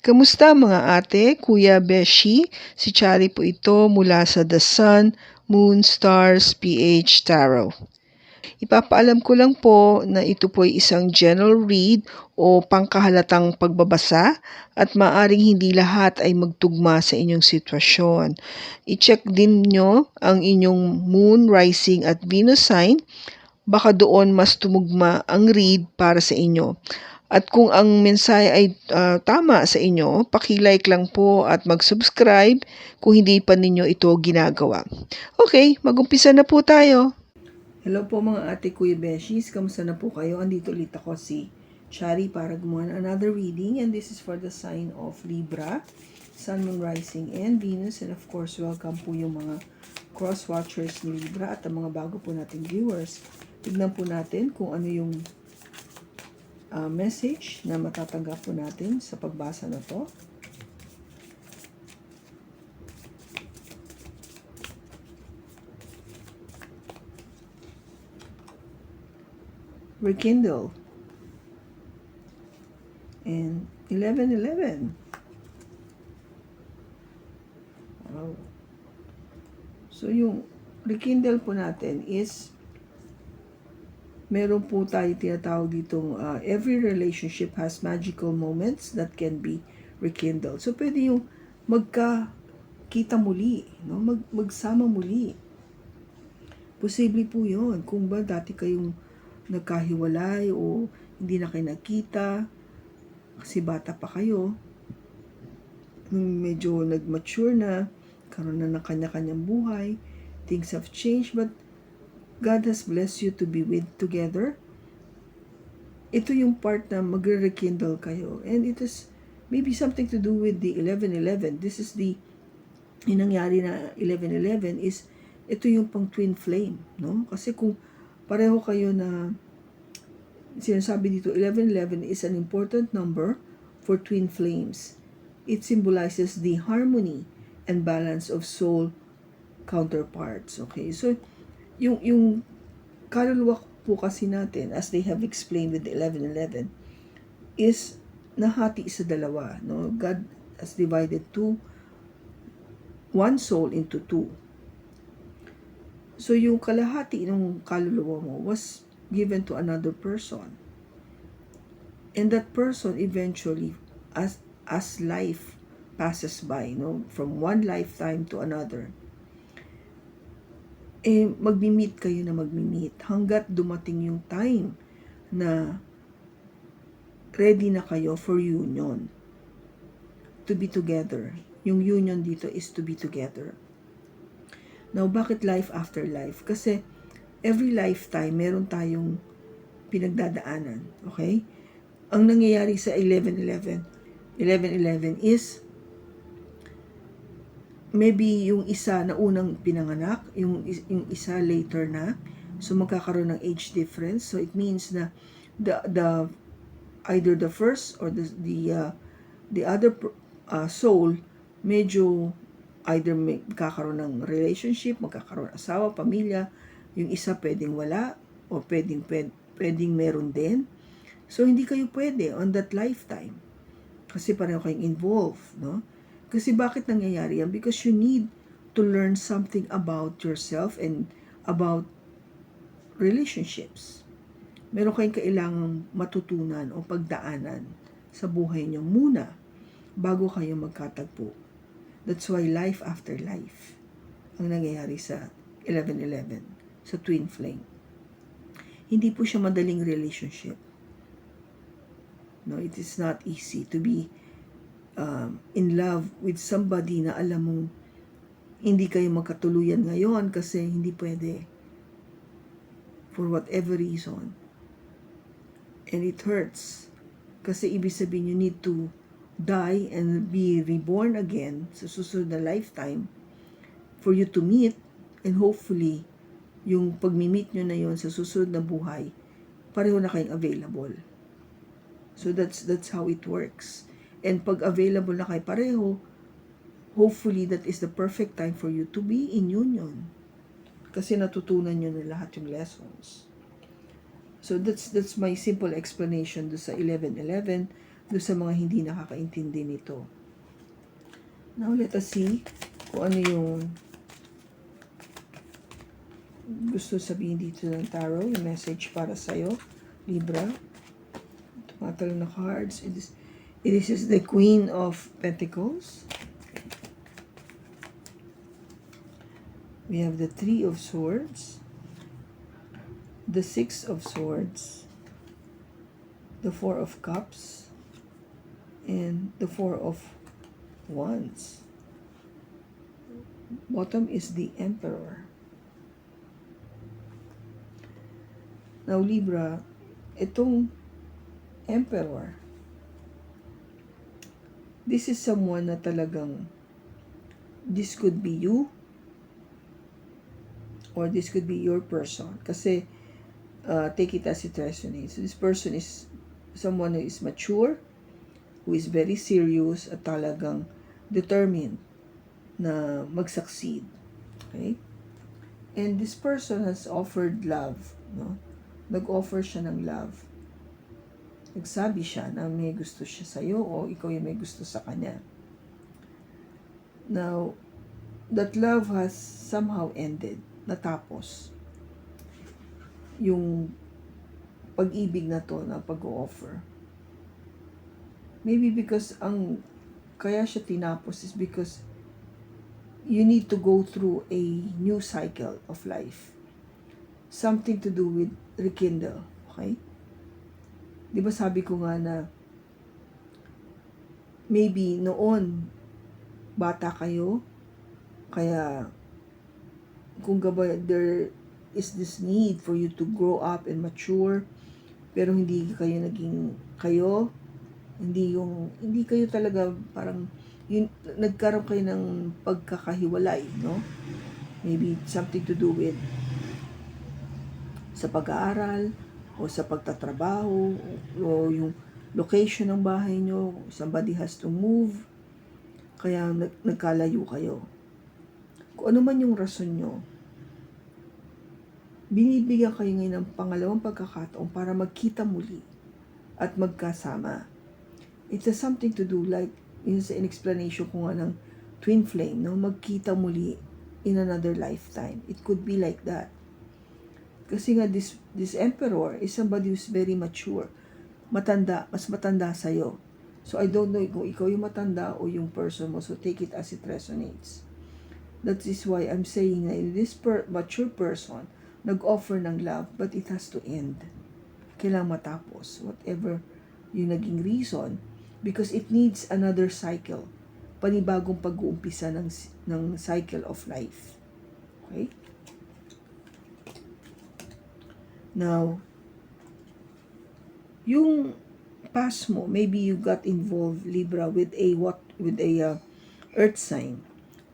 Kamusta mga ate, kuya, beshi? Si Chari po ito mula sa The Sun, Moon, Stars, PH Tarot. Ipapaalam ko lang po na ito po ay isang general read o pangkahalatang pagbabasa at maaring hindi lahat ay magtugma sa inyong sitwasyon. I-check din nyo ang inyong Moon, Rising at Venus sign. Baka doon mas tumugma ang read para sa inyo. At kung ang mensahe ay tama sa inyo, paki-like lang po at mag-subscribe kung hindi pa ninyo ito ginagawa. Okay, mag-umpisa na po tayo. Hello po mga ate kuya beshies, kamusta na po kayo? Andito ulit ako si Chari para gumawa ng another reading, and this is for the sign of Libra, Sun, Moon, Rising, and Venus. And of course, welcome po yung mga cross-watchers ni Libra at ang mga bago po nating viewers. Tignan po natin kung ano yung message na matatanggap po natin sa pagbasa na to. Rekindle and 11:11. Wow. So yung rekindle po natin is meron po tayo tinatawag ditong every relationship has magical moments that can be rekindled. So pwede yung magkakita muli, no? Magsama muli. Posible po yun. Kung ba dati kayong nagkahiwalay o hindi na kayo nakita kasi bata pa kayo, nung medyo nag-mature na, karoon na ng kanya-kanyang buhay, things have changed, but God has blessed you to be with together. Ito yung part na magre-rekindle kayo. And it is maybe something to do with the 11:11. This is yung nangyari na 11:11 is, ito yung pang twin flame, no? Kasi kung pareho kayo na, sinasabi dito, 11:11 is an important number for twin flames. It symbolizes the harmony and balance of soul counterparts. Okay, so yung kaluluwa po kasi natin, as they have explained with the 11:11, is nahati sa dalawa. No? God has divided one soul into two. So yung kalahati ng kaluluwa mo was given to another person. And that person eventually, as life passes by, no, from one lifetime to another, magmi-meet kayo na magmi-meet hanggat dumating yung time na ready na kayo for union. To be together. Yung union dito is to be together. Now, bakit life after life? Kasi every lifetime, meron tayong pinagdadaanan. Okay? Ang nangyayari sa 11:11 is, maybe yung isa na unang pinanganak, yung isa later na, so magkakaroon ng age difference. So it means na the either the first or the other soul, medyo either magkakaroon ng relationship, magkakaroon asawa, pamilya, yung isa pwedeng wala o pwedeng meron din. So hindi kayo pwede on that lifetime kasi pareho kayong involved, no? Kasi bakit nangyayari yan? Because you need to learn something about yourself and about relationships. Meron kayong kailangang matutunan o pagdaanan sa buhay niyo muna bago kayo magkatagpo. That's why life after life ang nangyayari sa 11:11, sa twin flame. Hindi po siya madaling relationship. No, it is not easy to be in love with somebody na alam mong hindi kayo magkatuluyan ngayon kasi hindi pwede for whatever reason. And it hurts kasi ibig sabihin you need to die and be reborn again sa susunod na lifetime for you to meet, and hopefully yung pag-meet nyo na yon sa susunod na buhay, pareho na kayong available. So that's how it works. And pag available na kayo pareho, hopefully that is the perfect time for you to be in union. Kasi natutunan nyo na lahat yung lessons. So that's my simple explanation do sa 11:11 doon sa mga hindi nakakaintindi nito. Now, let us see kung ano yung gusto sabihin dito ng tarot, yung message para sa'yo, Libra. Tumatalo na cards. It is the Queen of Pentacles. We have the Three of Swords, the Six of Swords, the Four of Cups, and the Four of Wands. Bottom is the Emperor. Now, Libra, itong Emperor, this is someone na talagang, this could be you, or this could be your person. Kasi, take it as it resonates. This person is someone who is mature, who is very serious, at talagang determined na mag-succeed. Okay? And this person has offered love, no? Nag-offer siya ng love. Nagsabi siya na may gusto siya sa'yo o ikaw yung may gusto sa kanya. Now, that love has somehow ended. Natapos. Yung pag-ibig na to na pag-offer. Maybe because kaya siya tinapos is because you need to go through a new cycle of life. Something to do with rekindle. Okay? Di ba sabi ko nga na maybe noon bata kayo, kaya kung there is this need for you to grow up and mature, pero hindi kayo naging kayo, hindi kayo talaga parang nagkaroon kayo ng pagkakahiwalay, no? Maybe something to do with sa pag-aaral o sa pagtatrabaho o yung location ng bahay nyo, somebody has to move, kaya nagkalayo kayo. Kung ano man yung rason nyo, binibigyan kayo ngayon ng pangalawang pagkakataon para magkita muli at magkasama. It has something to do like, yun sa explanation ko nga ng twin flame, no? Magkita muli in another lifetime. It could be like that. Kasi nga this emperor is somebody who's very mature. Mas matanda sa'yo. So I don't know kung ikaw yung matanda o yung person mo. So take it as it resonates. That is why I'm saying na this mature person nag-offer ng love, but it has to end. Kailangan matapos. Whatever yung naging reason, because it needs another cycle. Panibagong pag-uumpisa ng cycle of life. Okay? Now, yung past mo, maybe you got involved, Libra, with a earth sign,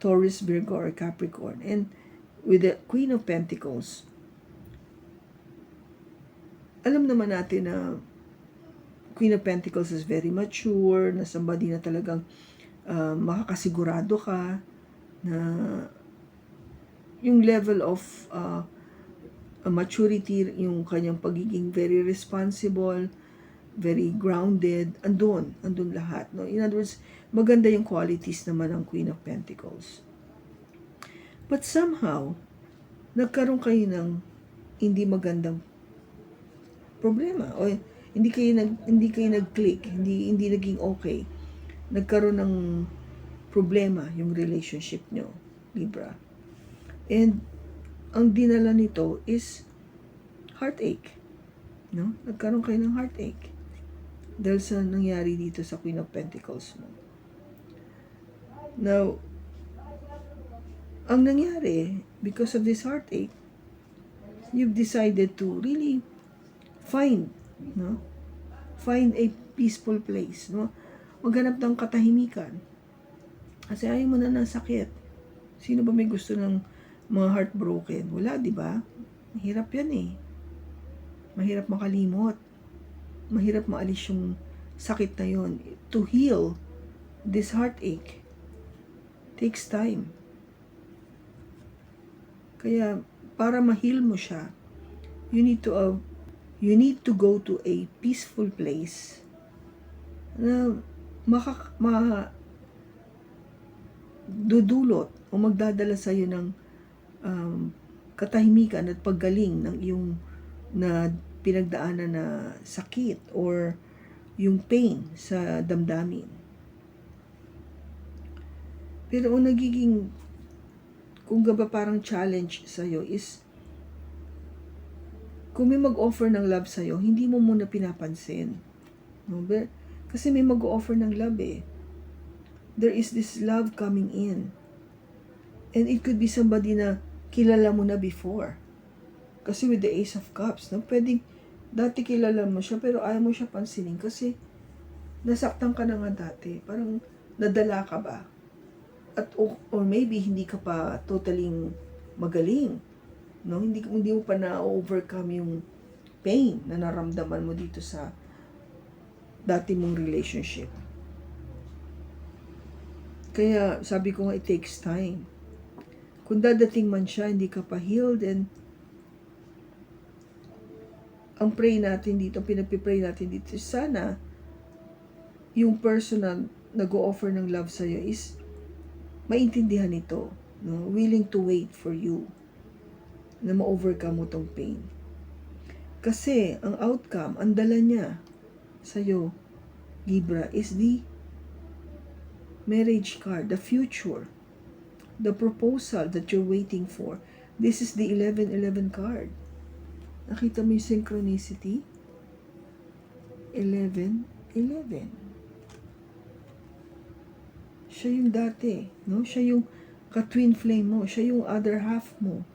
Taurus, Virgo, or Capricorn, and with the Queen of Pentacles. Alam naman natin na Queen of Pentacles is very mature, na somebody na talagang makakasigurado ka na yung level of maturity, yung kanyang pagiging very responsible, very grounded, andun lahat. No? In other words, maganda yung qualities naman ng Queen of Pentacles. But somehow, nagkaroon kayo ng hindi magandang problema. O hindi kayo nag-click, hindi naging okay. Nagkaroon ng problema yung relationship nyo, Libra. And ang dinala nito is heartache. No? Nagkaroon kayo ng heartache dahil sa nangyari dito sa Queen of Pentacles mo. Now, ang nangyari, because of this heartache, you've decided to really find a peaceful place, no? Maghanap ng katahimikan. Kasi ayaw mo na ng sakit. Sino ba may gusto ng mga heartbroken? Wala, di ba? Mahirap yan eh. Mahirap makalimot. Mahirap maalis yung sakit na yon. To heal this heartache takes time. Kaya, para ma-heal mo siya, you need to go to a peaceful place na dudulot o magdadala sa iyo ng katahimikan at paggaling ng iyong na pinagdaanan na sakit or yung pain sa damdamin. Pero ang nagiging, kung ba parang challenge sa'yo is, kung may mag-offer ng love sa'yo, hindi mo muna pinapansin. No? Kasi may mag-offer ng love eh. There is this love coming in. And it could be somebody na kilala mo na before. Kasi with the Ace of Cups, no? Pwedeng dati kilala mo siya pero ayaw mo siya pansinin kasi nasaktan ka na nga dati. Parang nadala ka ba? At or maybe hindi ka pa totally magaling. No? Hindi mo pa na-overcome yung pain na naramdaman mo dito sa dati mong relationship. Kaya sabi ko nga, it takes time. Kung dadating man siya, hindi ka pa healed, and ang pray natin dito, pinagpipray natin dito, sana yung person na nag-o-offer ng love sa'yo is maintindihan ito, no? Willing to wait for you na ma-overcome mo tong pain. Kasi ang outcome, ang dala niya sa'yo, Libra, is the marriage card, the future, the proposal that you're waiting for. This is the 11-11 card. Nakita mo yung synchronicity? 11-11. Siya yung dati, no? Siya yung ka-twin flame mo. Siya yung other half mo.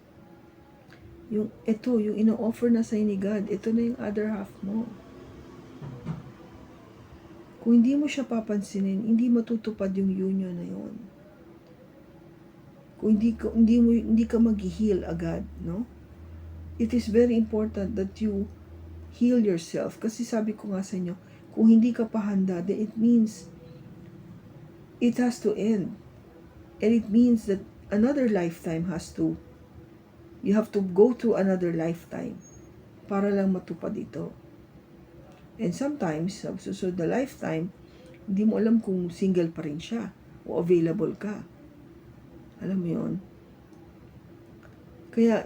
Yung ino-offer na sa'yo ni God, ito na yung other half mo. Kung hindi mo siya papansinin, hindi matutupad yung union na yun. Kung hindi ka mag-heal agad, no? It is very important that you heal yourself. Kasi sabi ko nga sa inyo, kung hindi ka pa handa, then it means it has to end. And it means that another lifetime you have to go through another lifetime para lang matupad ito. And sometimes, sa susunod na lifetime, hindi mo alam kung single pa rin siya o available ka. Alam mo yun? Kaya,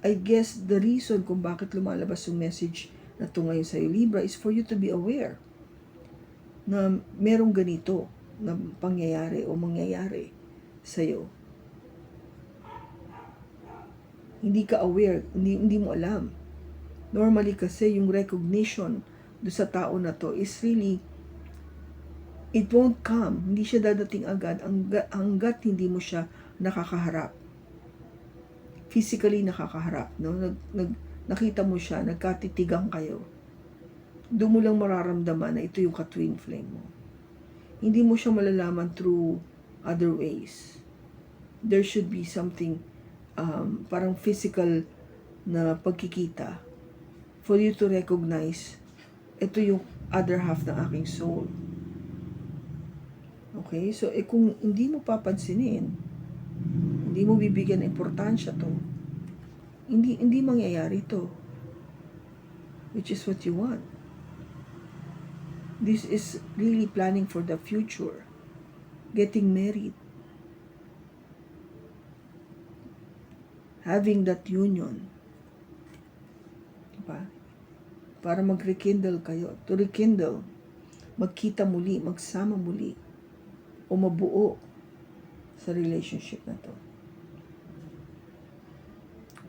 I guess the reason kung bakit lumalabas yung message na ito ngayon sa'yo, Libra, is for you to be aware na merong ganito na pangyayari o mangyayari sa'yo. Hindi ka aware, hindi mo alam. Normally kasi yung recognition do sa tao na to is really, it won't come. Hindi siya dadating agad hanggat hindi mo siya nakakaharap. Physically nakakaharap, no? Nakita mo siya, nagkatitigang kayo. Doon mo lang mararamdaman na ito yung ka-twin flame mo. Hindi mo siya malalaman through other ways. There should be something parang physical na pagkikita for you to recognize ito yung other half ng aking soul. Okay? So, kung hindi mo papansinin, hindi mo bibigyan ng importansya to, hindi mangyayari to. Which is what you want. This is really planning for the future. Getting married. Having that union. Diba? Para mag-rekindle kayo. To rekindle. Magkita muli, magsama muli. O mabuo sa relationship na to.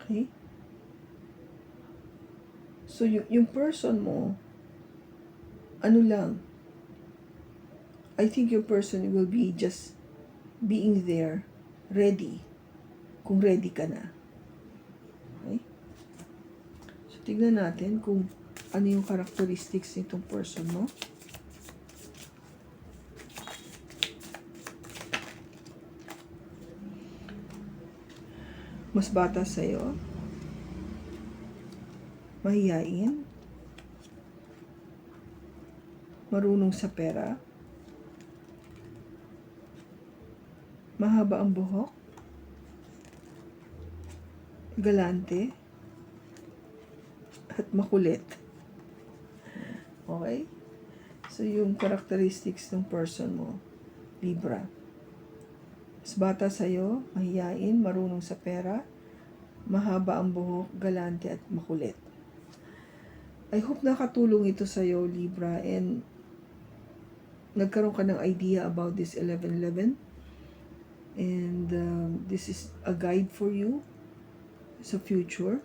Okay? So, yung person mo, ano lang, I think your person will be just being there, ready, kung ready ka na. Okay? So, tignan natin kung ano yung characteristics nitong person mo. Mas bata sa'yo, mahiyain, marunong sa pera, mahaba ang buhok, galante, at makulit. Okay? So, yung characteristics ng person mo, Libra. Mas bata sa'yo, mahiyain, marunong sa pera, mahaba ang buhok, galante at makulit. I hope nakatulong ito sa'yo, Libra, and nagkaroon ka ng idea about this 1111. And this is a guide for you sa future.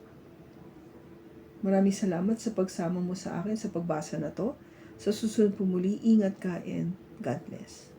Maraming salamat sa pagsama mo sa akin sa pagbasa na to. Sa susunod po muli, ingat ka and God bless.